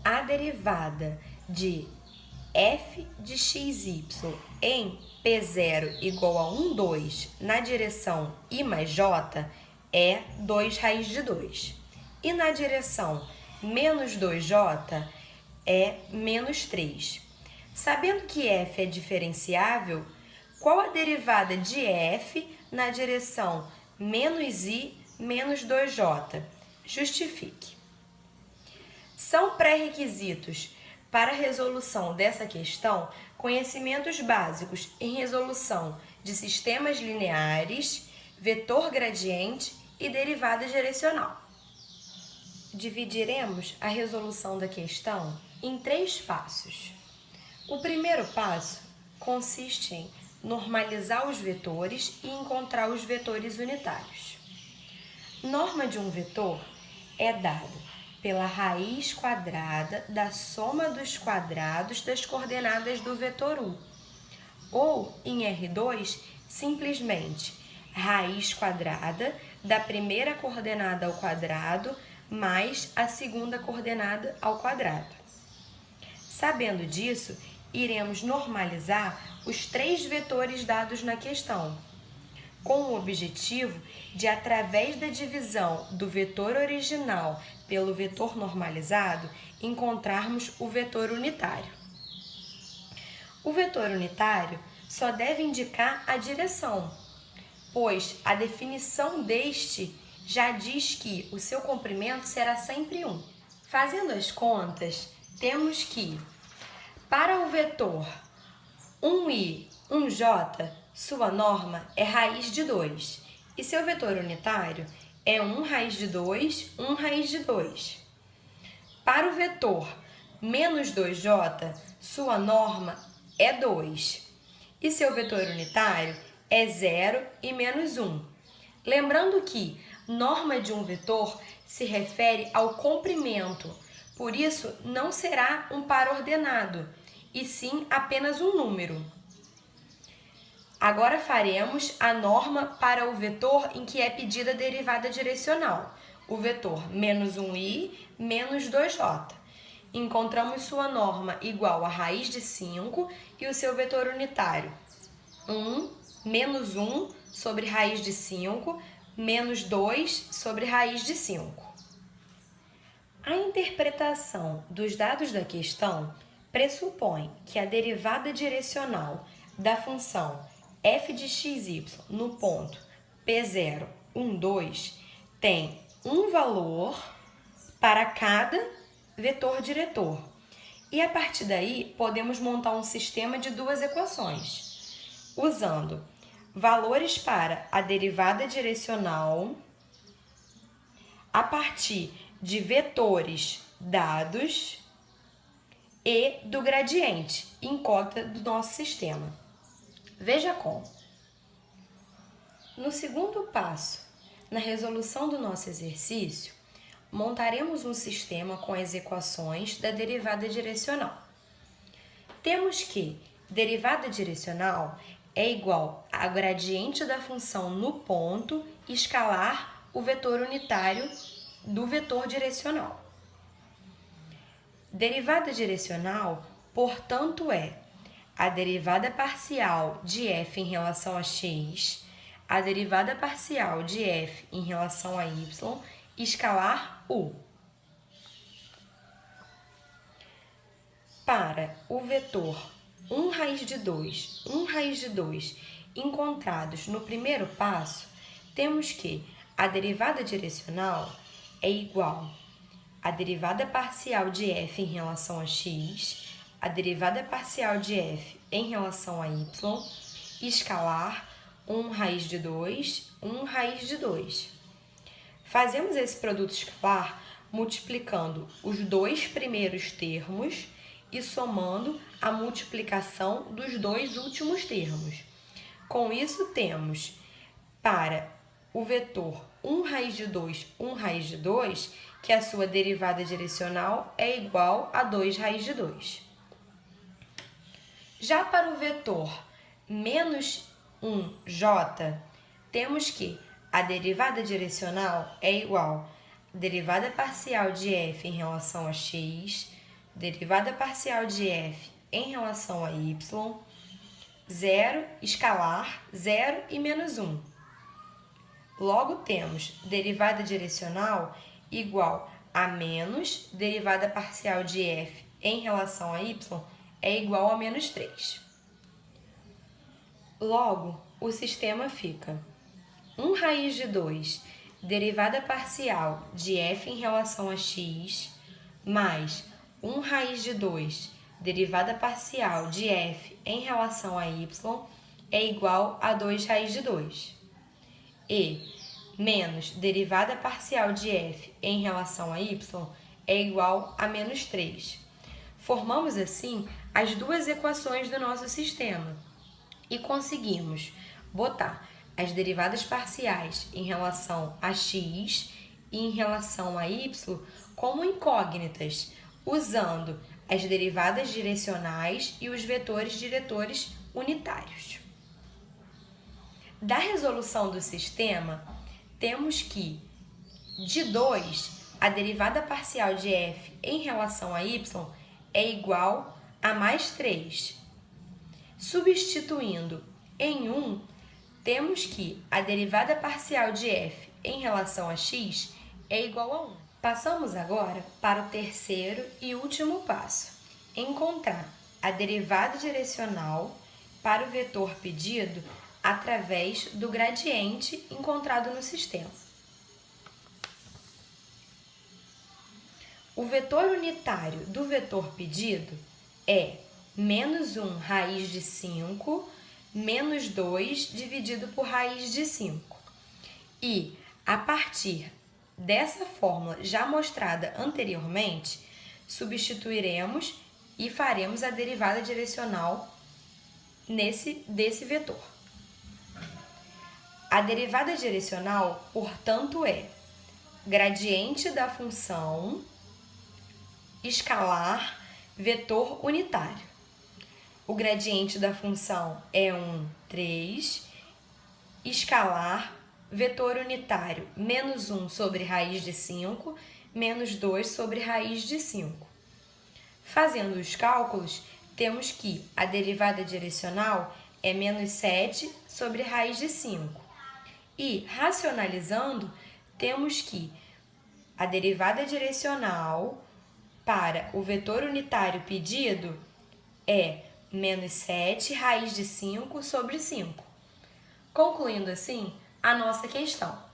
a derivada de f de xy em P0 igual a 1, 2 na direção I mais J é 2 raiz de 2. E na direção menos 2J é menos 3. Sabendo que f é diferenciável, qual a derivada de f na direção menos I menos 2J? Justifique. São pré-requisitos para a resolução dessa questão conhecimentos básicos em resolução de sistemas lineares, vetor gradiente e derivada direcional. Dividiremos a resolução da questão em 3 passos. O primeiro passo consiste em normalizar os vetores e encontrar os vetores unitários. Norma de um vetor é dada pela raiz quadrada da soma dos quadrados das coordenadas do vetor U. Ou, em R2, simplesmente raiz quadrada da primeira coordenada ao quadrado mais a segunda coordenada ao quadrado. Sabendo disso, iremos normalizar os 3 vetores dados na questão, com o objetivo de, através da divisão do vetor original pelo vetor normalizado, encontrarmos o vetor unitário. O vetor unitário só deve indicar a direção, pois a definição deste já diz que o seu comprimento será sempre 1. Fazendo as contas, temos que, para o vetor 1i, 1j, sua norma é raiz de 2, e seu vetor unitário é 1 raiz de 2, 1 raiz de 2. Para o vetor menos 2j, sua norma é 2, e seu vetor unitário é 0 e menos 1. Lembrando que norma de um vetor se refere ao comprimento, por isso não será um par ordenado, e sim apenas um número. Agora faremos a norma para o vetor em que é pedida a derivada direcional, o vetor menos 1i menos 2j. Encontramos sua norma igual a raiz de 5 e o seu vetor unitário, 1 menos 1 sobre raiz de 5 menos 2 sobre raiz de 5. A interpretação dos dados da questão pressupõe que a derivada direcional da função f de xy no ponto P0, 1, 2 tem um valor para cada vetor diretor. E a partir daí, podemos montar um sistema de 2 equações, usando valores para a derivada direcional a partir de vetores dados e do gradiente incógnita do nosso sistema. Veja como. No segundo passo, na resolução do nosso exercício, montaremos um sistema com as equações da derivada direcional. Temos que derivada direcional é igual ao gradiente da função no ponto escalar o vetor unitário do vetor direcional. Derivada direcional, portanto, é a derivada parcial de f em relação a x, a derivada parcial de f em relação a y, escalar u. Para o vetor 1 raiz de 2, 1 raiz de 2 encontrados no primeiro passo, temos que a derivada direcional é igual à derivada parcial de f em relação a x, a derivada parcial de f em relação a y, escalar 1 raiz de 2, 1 raiz de 2. Fazemos esse produto escalar multiplicando os 2 primeiros termos e somando a multiplicação dos 2 últimos termos. Com isso, temos para o vetor 1 raiz de 2, 1 raiz de 2, que a sua derivada direcional é igual a 2 raiz de 2. Já para o vetor menos 1j, temos que a derivada direcional é igual à derivada parcial de f em relação a x, derivada parcial de f em relação a y, 0, escalar, 0 e menos 1. Logo, temos derivada direcional igual a menos derivada parcial de f em relação a y é igual a menos 3. Logo, o sistema fica 1 raiz de 2 derivada parcial de f em relação a x mais 1 raiz de 2 derivada parcial de f em relação a y é igual a 2 raiz de 2. E menos derivada parcial de f em relação a y é igual a menos 3. Formamos, assim, as duas equações do nosso sistema e conseguimos botar as derivadas parciais em relação a x e em relação a y como incógnitas, usando as derivadas direcionais e os vetores diretores unitários. Da resolução do sistema, temos que, de 2, a derivada parcial de f em relação a y é igual a mais 3. Substituindo em 1, temos que a derivada parcial de f em relação a x é igual a 1. Passamos agora para o terceiro e último passo: encontrar a derivada direcional para o vetor pedido através do gradiente encontrado no sistema. O vetor unitário do vetor pedido é menos 1 raiz de 5 menos 2 dividido por raiz de 5. E, a partir dessa fórmula já mostrada anteriormente, substituiremos e faremos a derivada direcional desse vetor. A derivada direcional, portanto, é gradiente da função escalar vetor unitário. O gradiente da função é 3, escalar vetor unitário menos 1 sobre raiz de 5, menos 2 sobre raiz de 5. Fazendo os cálculos, temos que a derivada direcional é menos 7 sobre raiz de 5. E, racionalizando, temos que a derivada direcional para o vetor unitário pedido é menos 7 raiz de 5 sobre 5. Concluindo assim a nossa questão.